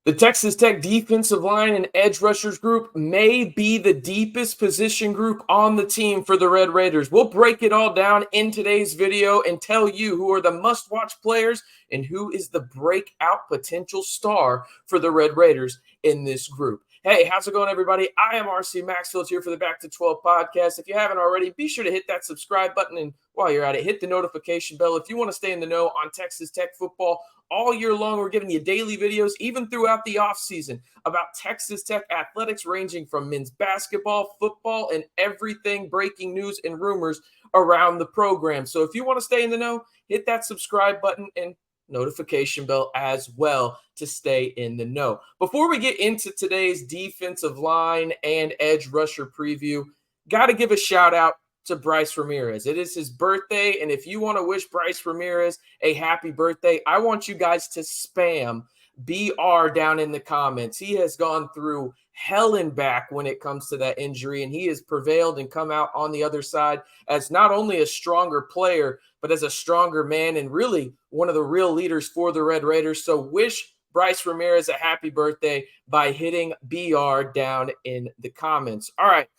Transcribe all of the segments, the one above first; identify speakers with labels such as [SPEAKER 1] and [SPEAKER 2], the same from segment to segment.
[SPEAKER 1] The Texas Tech defensive line and edge rushers group may be the deepest position group on the team for the Red Raiders. We'll break it all down in today's video and tell you who are the must-watch players and who is the breakout potential star for the Red Raiders in this group. Hey, how's it going, everybody? I am RC Maxfield here for the Back to 12 podcast. If you haven't already, be sure to hit that subscribe button, and while you're at it, hit the notification bell if you want to stay in the know on Texas Tech football. All year long, we're giving you daily videos, even throughout the offseason, about Texas Tech athletics, ranging from men's basketball, football, and everything breaking news and rumors around the program. So if you want to stay in the know, hit that subscribe button and notification bell as well to stay in the know. Before we get into today's defensive line and edge rusher preview, got to give a shout out to Bryce Ramirez. It is his birthday, and if you want to wish Bryce Ramirez a happy birthday, I want you guys to spam BR down in the comments. He has gone through hell and back when it comes to that injury, and he has prevailed and come out on the other side as not only a stronger player, but as a stronger man and really one of the real leaders for the Red Raiders. So wish Bryce Ramirez a happy birthday by hitting BR down in the comments. All right.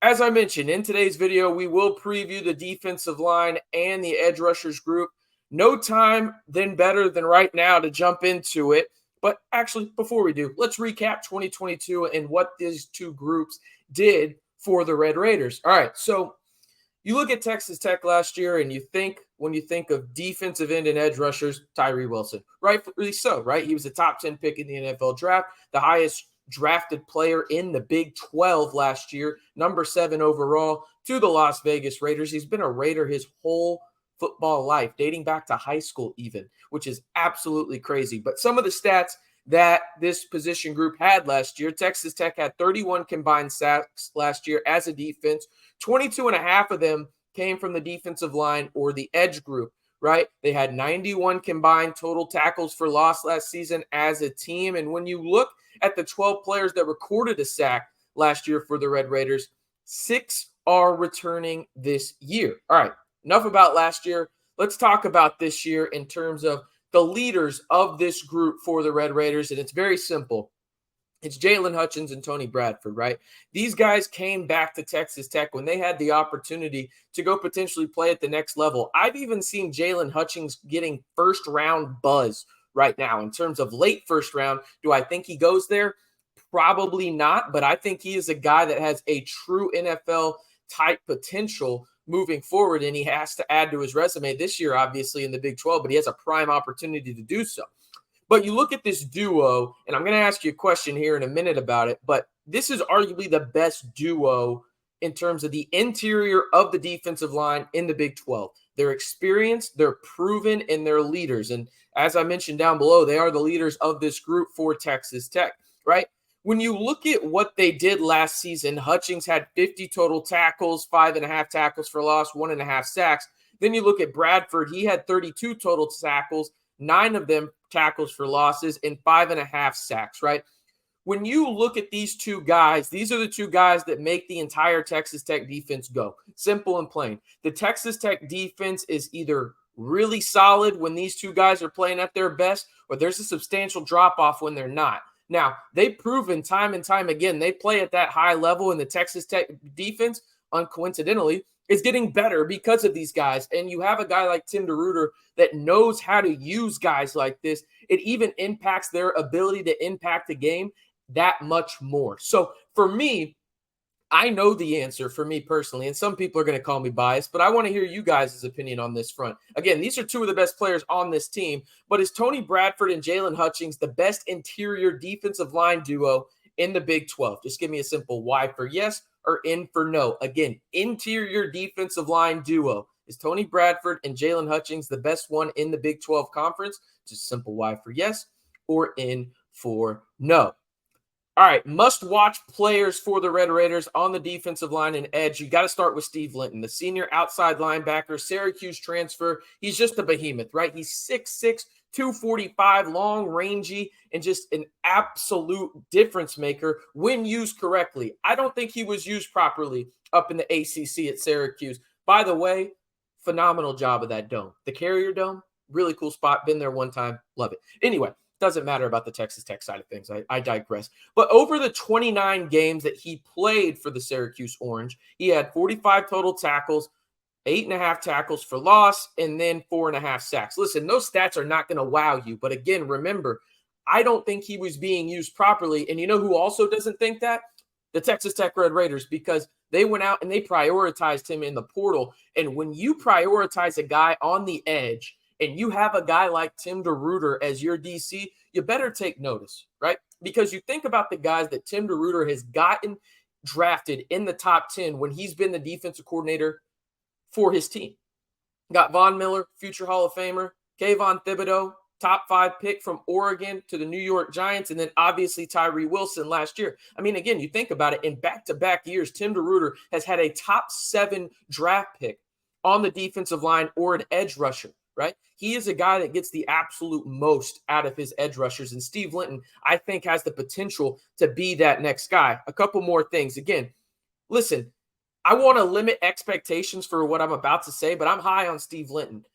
[SPEAKER 1] As I mentioned, in today's video, we will preview the defensive line and the edge rushers group. No time then better than right now to jump into it. But actually, before we do, let's recap 2022 and what these two groups did for the Red Raiders. All right, so you look at Texas Tech last year and when you think of defensive end and edge rushers, Tyree Wilson. Rightfully so, right? He was a top 10 pick in the NFL draft, the highest drafted player in the Big 12 last year, number 7 overall to the Las Vegas Raiders. He's been a Raider his whole football life, dating back to high school even, which is absolutely crazy. But some of the stats that this position group had last year, Texas Tech had 31 combined sacks last year as a defense. 22 and a half of them came from the defensive line or the edge group, right? They had 91 combined total tackles for loss last season as a team. And when you look at the 12 players that recorded a sack last year for the Red Raiders, 6 are returning this year. All right, enough about last year. Let's talk about this year in terms of the leaders of this group for the Red Raiders, and it's very simple. It's Jaylon, Hutchings, and Tony Bradford, right? These guys came back to Texas Tech when they had the opportunity to go potentially play at the next level. I've even seen Jaylon Hutchings getting first-round buzz right now in terms of late first round. Do I think he goes there? Probably not, but I think he is a guy that has a true NFL type potential moving forward, and he has to add to his resume this year, obviously, in the Big 12, but he has a prime opportunity to do so. But you look at this duo, and I'm going to ask you a question here in a minute about it, but this is arguably the best duo in terms of the interior of the defensive line in the Big 12. They're experienced, they're proven, and they're leaders. And as I mentioned down below, they are the leaders of this group for Texas Tech, right? When you look at what they did last season, Hutchings had 50 total tackles, 5.5 tackles for loss, 1.5 sacks. Then you look at Bradford, he had 32 total tackles, 9 of them tackles for losses, and 5.5 sacks, right? When you look at these two guys, these are the two guys that make the entire Texas Tech defense go. Simple and plain. The Texas Tech defense is either really solid when these two guys are playing at their best, or there's a substantial drop-off when they're not. Now, they've proven time and time again they play at that high level, and the Texas Tech defense, uncoincidentally, is getting better because of these guys. And you have a guy like Tim DeRuyter that knows how to use guys like this. It even impacts their ability to impact the game that much more. So for me, I know the answer for me personally, and some people are going to call me biased, but I want to hear you guys' opinion on this front. Again, these are two of the best players on this team, but is Tony Bradford and Jaylon Hutchings the best interior defensive line duo in the Big 12? Just give me a simple Y for yes or in for no. Again, interior defensive line duo. Is Tony Bradford and Jaylon Hutchings the best one in the Big 12 conference? Just simple Y for yes or in for no. All right, must-watch players for the Red Raiders on the defensive line and edge. You got to start with Steve Linton, the senior outside linebacker, Syracuse transfer. He's just a behemoth, right? He's 6'6", 245, long, rangy, and just an absolute difference maker when used correctly. I don't think he was used properly up in the ACC at Syracuse. By the way, phenomenal job of that dome. The Carrier Dome, really cool spot. Been there one time. Love it. Anyway, Doesn't matter about the Texas Tech side of things. I digress. But over the 29 games that he played for the Syracuse Orange, he had 45 total tackles, 8.5 tackles for loss, and then 4.5 sacks. Listen, those stats are not going to wow you. But again, remember, I don't think he was being used properly. And you know who also doesn't think that? The Texas Tech Red Raiders, because they went out and they prioritized him in the portal. And when you prioritize a guy on the edge and you have a guy like Tim DeRuyter as your DC, you better take notice, right? Because you think about the guys that Tim DeRuyter has gotten drafted in the top 10 when he's been the defensive coordinator for his team. Got Von Miller, future Hall of Famer, Kayvon Thibodeau, top 5 pick from Oregon to the New York Giants, and then obviously Tyree Wilson last year. I mean, again, you think about it, in back-to-back years, Tim DeRuyter has had a top 7 draft pick on the defensive line or an edge rusher, right? He is a guy that gets the absolute most out of his edge rushers, and Steve Linton, I think, has the potential to be that next guy. A couple more things. Again, listen, I want to limit expectations for what I'm about to say, but I'm high on Steve Linton.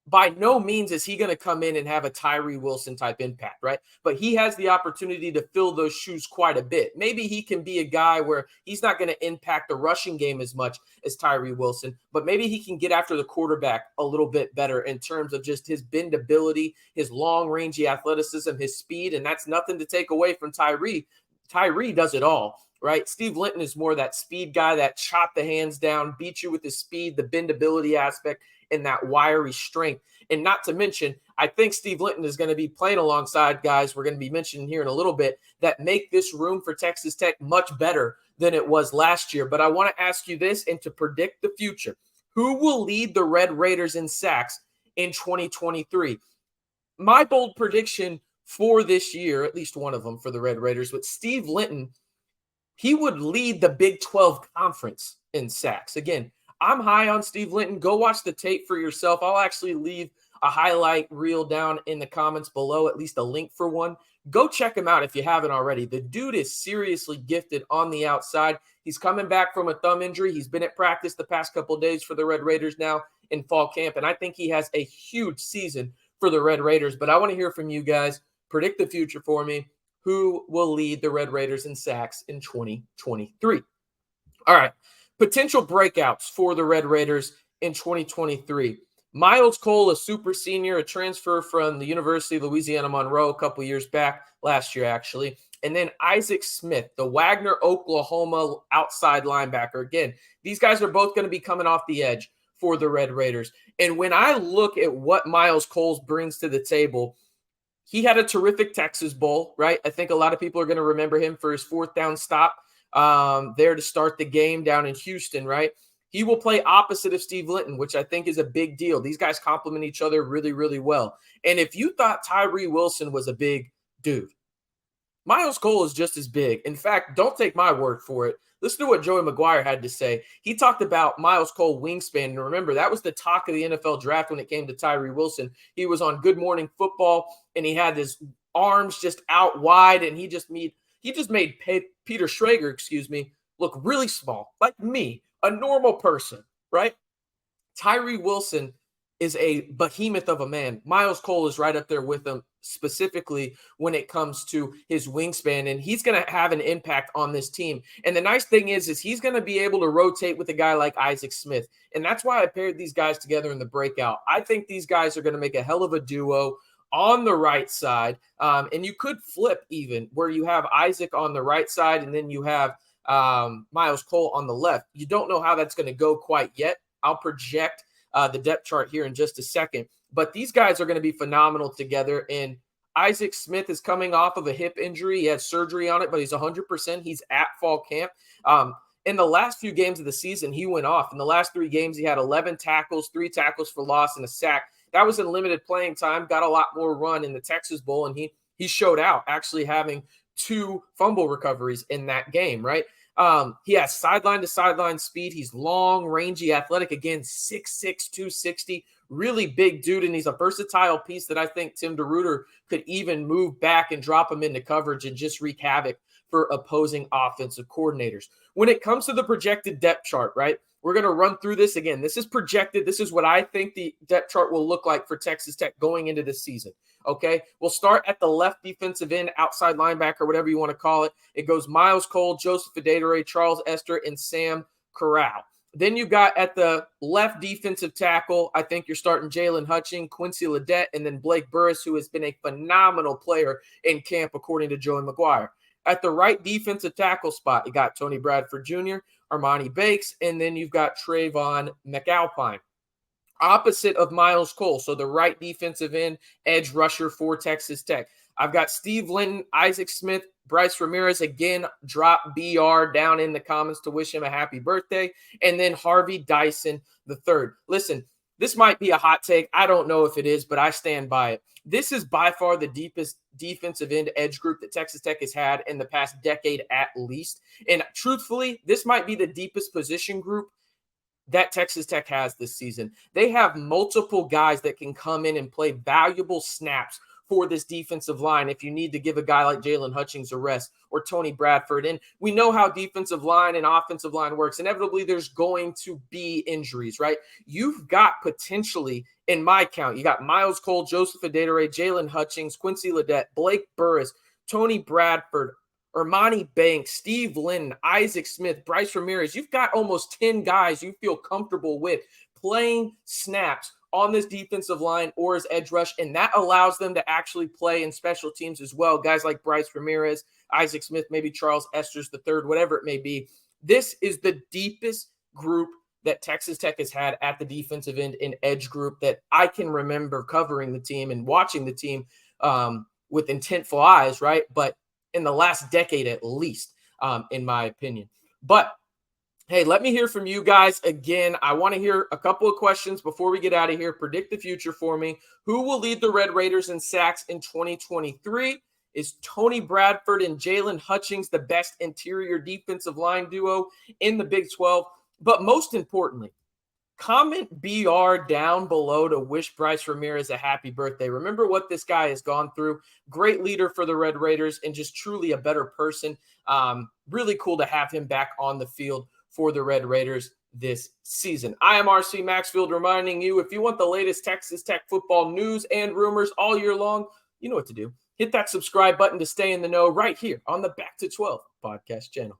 [SPEAKER 1] By no means is he going to come in and have a Tyree Wilson type impact, right? But he has the opportunity to fill those shoes quite a bit. Maybe he can be a guy where he's not going to impact the rushing game as much as Tyree Wilson, but maybe he can get after the quarterback a little bit better in terms of just his bendability, his long-rangey athleticism, his speed, and that's nothing to take away from Tyree. Tyree does it all, right? Steve Linton is more that speed guy that chop the hands down, beat you with his speed, the bendability aspect, and that wiry strength. And not to mention, I think Steve Linton is going to be playing alongside guys we're going to be mentioning here in a little bit that make this room for Texas Tech much better than it was last year. But I want to ask you this, and to predict the future, who will lead the Red Raiders in sacks in 2023? My bold prediction for this year, at least one of them for the Red Raiders, with Steve Linton, he would lead the Big 12 conference in sacks. Again, I'm high on Steve Linton. Go watch the tape for yourself. I'll actually leave a highlight reel down in the comments below, at least a link for one. Go check him out if you haven't already. The dude is seriously gifted on the outside. He's coming back from a thumb injury. He's been at practice the past couple of days for the Red Raiders now in fall camp, and I think he has a huge season for the Red Raiders. But I want to hear from you guys. Predict the future for me. Who will lead the Red Raiders in sacks in 2023? All right. Potential breakouts for the Red Raiders in 2023. Myles Cole, a super senior, a transfer from the University of Louisiana Monroe a couple years back, last year actually. And then Isaac Smith, the Wagner, Oklahoma outside linebacker. Again, these guys are both going to be coming off the edge for the Red Raiders. And when I look at what Myles Cole brings to the table, he had a terrific Texas Bowl, right? I think a lot of people are going to remember him for his 4th down stop there to start the game down in Houston, right? He will play opposite of Steve Linton, which I think is a big deal. These guys complement each other really, really well. And if you thought Tyree Wilson was a big dude, Myles Cole is just as big. In fact, don't take my word for it. Listen to what Joey McGuire had to say. He talked about Myles Cole wingspan. And remember, that was the talk of the NFL draft when it came to Tyree Wilson. He was on Good Morning Football, and he had his arms just out wide, and he just made Peter Schrager, look really small, like me, a normal person, right? Tyree Wilson is a behemoth of a man. Myles Cole is right up there with him, specifically when it comes to his wingspan, and he's going to have an impact on this team. And the nice thing is he's going to be able to rotate with a guy like Isaac Smith, and that's why I paired these guys together in the breakout. I think these guys are going to make a hell of a duo on the right side, and you could flip even where you have Isaac on the right side and then you have Myles Cole on the left. You don't know how that's going to go quite yet. I'll project the depth chart here in just a second, but these guys are going to be phenomenal together. And Isaac Smith is coming off of a hip injury. He had surgery on it, but he's 100%. He's at fall camp. In the last few games of the season, he went off. In the last 3 games, he had 11 tackles, 3 tackles for loss, and a sack. That was in limited playing time, got a lot more run in the Texas Bowl, and he showed out, actually having 2 fumble recoveries in that game, right? He has sideline-to-sideline speed. He's long, rangy, athletic. Again, 6'6", 260, really big dude, and he's a versatile piece that I think Tim DeRuyter could even move back and drop him into coverage and just wreak havoc for opposing offensive coordinators. When it comes to the projected depth chart, right, We're going to run through this again. This is projected. This is what I think the depth chart will look like for Texas Tech going into this season. Okay, we'll start at the left defensive end, outside linebacker, whatever you want to call it. It goes Myles Cole, Joseph Adedire, Charles Esther, and Sam Corral. Then you got at the left defensive tackle, I think you're starting Jaylon Hutchings, Quincy Ledet, and then Blake Burris, who has been a phenomenal player in camp, according to Joey McGuire. At the right defensive tackle spot, you got Tony Bradford Jr., Armani Bakes, and then you've got Trayvon McAlpine. Opposite of Myles Cole, so the right defensive end, edge rusher for Texas Tech. I've got Steve Linton, Isaac Smith, Bryce Ramirez, again, drop BR down in the comments to wish him a happy birthday, and then Harvey Dyson III. Listen, this might be a hot take. I don't know if it is, but I stand by it. This is by far the deepest defensive end edge group that Texas Tech has had in the past decade at least. And truthfully, this might be the deepest position group that Texas Tech has this season. They have multiple guys that can come in and play valuable snaps for this defensive line if you need to give a guy like Jaylon Hutchings a rest or Tony Bradford. And we know how defensive line and offensive line works. Inevitably, there's going to be injuries, right? You've got potentially, in my count, you got Myles Cole, Joseph Adedire, Jaylon Hutchings, Quincy Ledet, Blake Burris, Tony Bradford, Armani Banks, Steve Linton, Isaac Smith, Bryce Ramirez. You've got almost 10 guys you feel comfortable with playing snaps on this defensive line or as edge rush, and that allows them to actually play in special teams as well. Guys like Bryce Ramirez, Isaac Smith, maybe Charles Esters III, whatever it may be. This is the deepest group that Texas Tech has had at the defensive end and edge group that I can remember covering the team and watching the team with intentful eyes, right? But in the last decade at least, in my opinion. But hey, let me hear from you guys again. I want to hear a couple of questions before we get out of here. Predict the future for me. Who will lead the Red Raiders in sacks in 2023? Is Tony Bradford and Jaylon Hutchings the best interior defensive line duo in the Big 12? But most importantly, comment BR down below to wish Bryce Ramirez a happy birthday. Remember what this guy has gone through. Great leader for the Red Raiders and just truly a better person. Really cool to have him back on the field for the Red Raiders this season. I am RC Maxfield reminding you, if you want the latest Texas Tech football news and rumors all year long, you know what to do. Hit that subscribe button to stay in the know right here on the Back to 12 podcast channel.